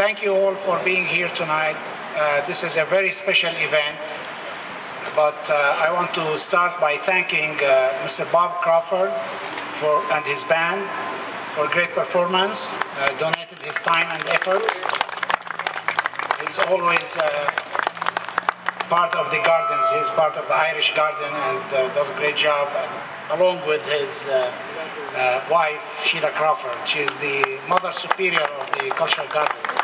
thank you all for being here tonight. This is a very special event, but I want to start by thanking Mr. Bob Crawford and his band for great performance, donated his time and efforts. He's always part of the Gardens. He's part of the Irish Garden and does a great job, along with his wife, Sheila Crawford. She's the Mother Superior of the Cultural Gardens.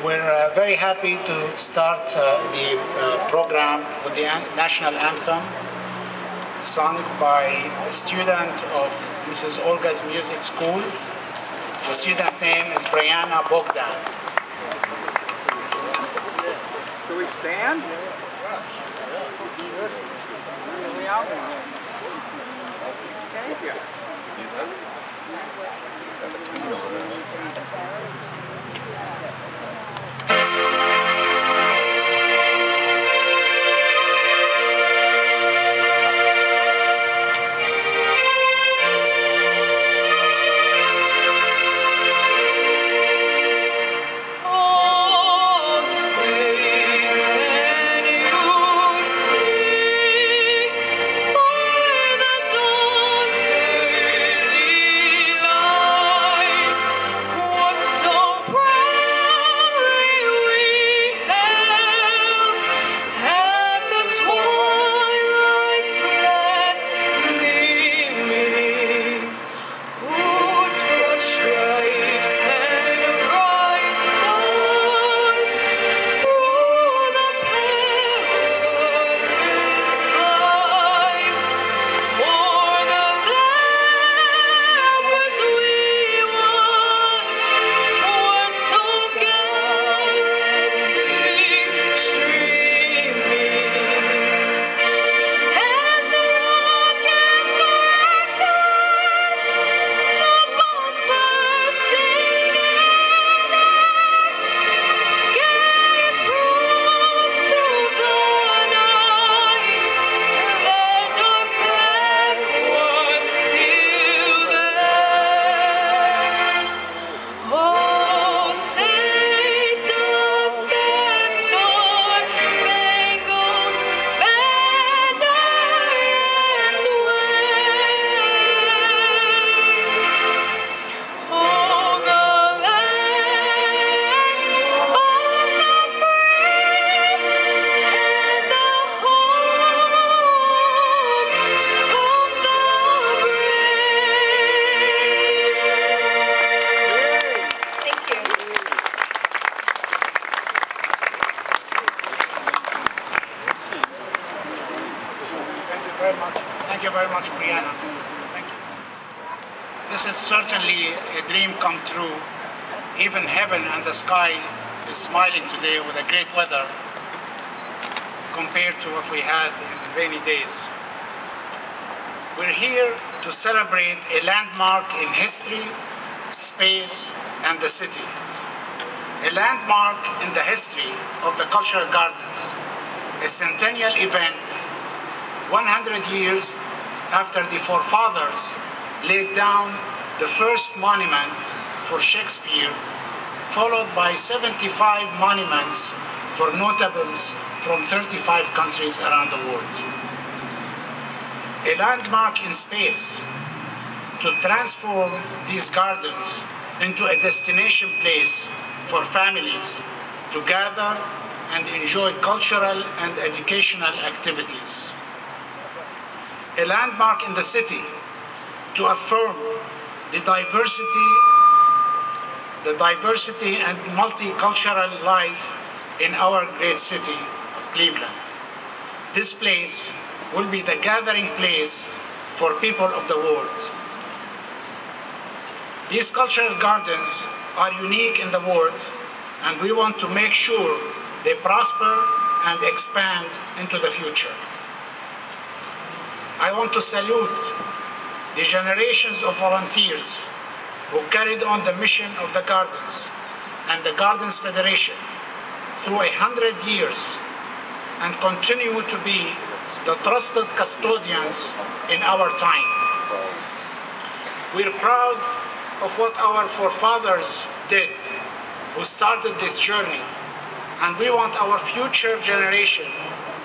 We're very happy to start the program with the national anthem sung by a student of Mrs. Olga's music school. The student name is Brianna Bogdan. Do we stand? Thank you. Thank you very much, Brianna. Thank you. This is certainly a dream come true. Even heaven and the sky is smiling today with a great weather compared to what we had in rainy days. We're here to celebrate a landmark in history, space, and the city. A landmark in the history of the Cultural Gardens, a centennial event 100 years after the forefathers laid down the first monument for Shakespeare, followed by 75 monuments for notables from 35 countries around the world. A landmark in space to transform these gardens into a destination place for families to gather and enjoy cultural and educational activities. A landmark in the city to affirm the diversity and multicultural life in our great city of Cleveland. This place will be the gathering place for people of the world. These cultural gardens are unique in the world, and we want to make sure they prosper and expand into the future. I want to salute the generations of volunteers who carried on the mission of the Gardens and the Gardens Federation through 100 years and continue to be the trusted custodians in our time. We're proud of what our forefathers did, who started this journey, and we want our future generation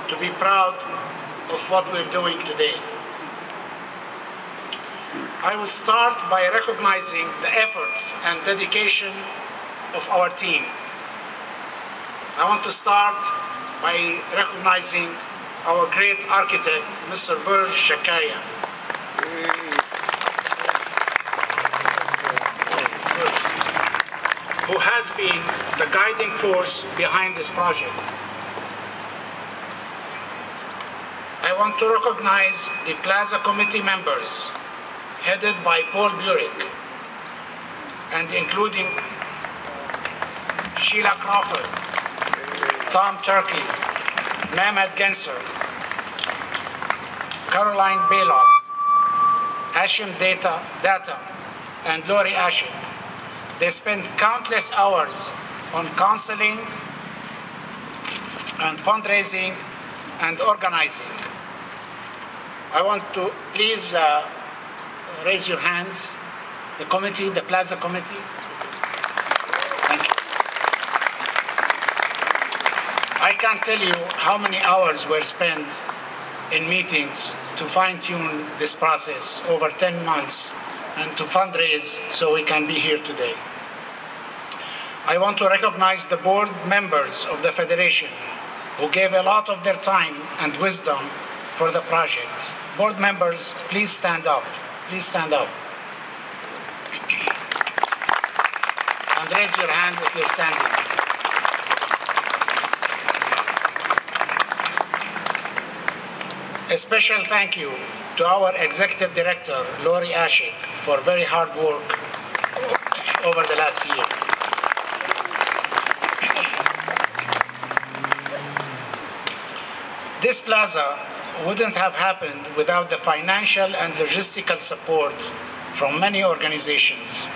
to be proud of what we're doing today. I will start by recognizing the efforts and dedication of our team. I want to start by recognizing our great architect, Mr. Burj Shakarian. Who has been the guiding force behind this project. I want to recognize the Plaza Committee members, headed by Paul Burek, and including Sheila Crawford, Tom Turkey, Mehmet Genser, Caroline Baylock, Ashim Data, and Lori Ashik. They spend countless hours on counseling and fundraising and organizing. I want to please raise your hands, the committee, the Plaza Committee. Thank you. I can't tell you how many hours were spent in meetings to fine-tune this process over 10 months and to fundraise so we can be here today. I want to recognize the board members of the Federation who gave a lot of their time and wisdom for the project. Board members, please stand up. Please stand up. And raise your hand if you're standing. A special thank you to our Executive Director, Lori Ashik, for very hard work over the last year. This plaza wouldn't have happened without the financial and logistical support from many organizations.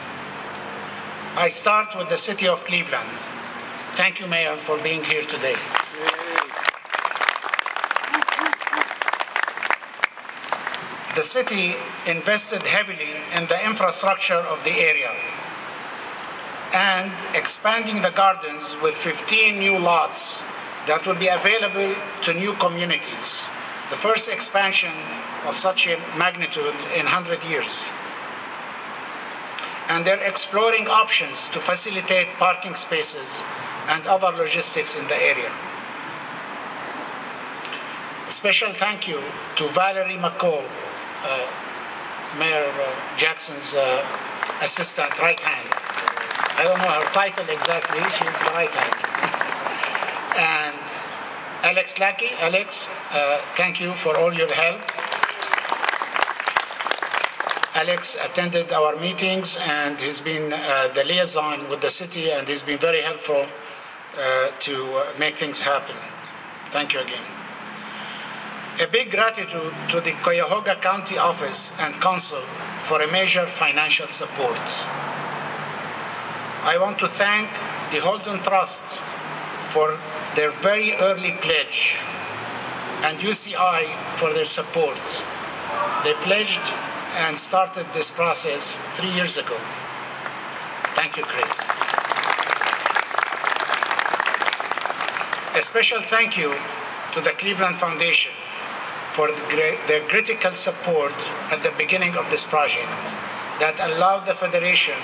I start with the City of Cleveland. Thank you, Mayor, for being here today. The city invested heavily in the infrastructure of the area and expanding the gardens with 15 new lots that will be available to new communities. The first expansion of such a magnitude in 100 years. And they're exploring options to facilitate parking spaces and other logistics in the area. A special thank you to Valerie McCall, Mayor Jackson's assistant, right hand. I don't know her title exactly, she's the right hand. And Alex Lackey. Alex, thank you for all your help. Alex attended our meetings and he's been the liaison with the city, and he's been very helpful to make things happen. Thank you again. A big gratitude to the Cuyahoga County Office and Council for a major financial support. I want to thank the Holden Trust for their very early pledge, and UCI for their support. They pledged and started this process 3 years ago. Thank you, Chris. A special thank you to the Cleveland Foundation for their critical support at the beginning of this project that allowed the Federation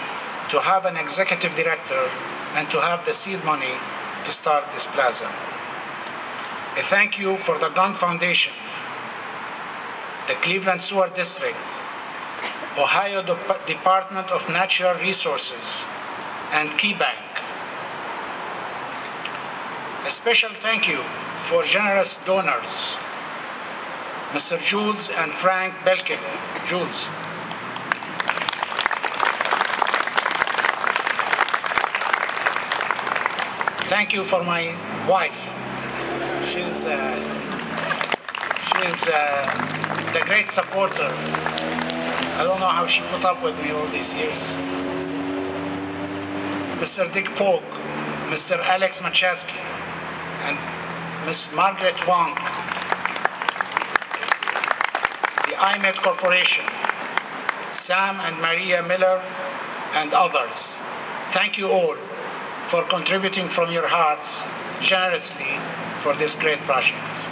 to have an executive director and to have the seed money to start this plaza. A thank you for the Gund Foundation, the Cleveland Sewer District, Ohio Department of Natural Resources, and KeyBank. A special thank you for generous donors, Mr. Jules and Frank Belkin. Jules. Thank you for my wife. She's the great supporter. I don't know how she put up with me all these years. Mr. Dick Polk, Mr. Alex Machaski, and Ms. Margaret Wong, the IMED Corporation, Sam and Maria Miller, and others. Thank you all for contributing from your hearts generously for this great project.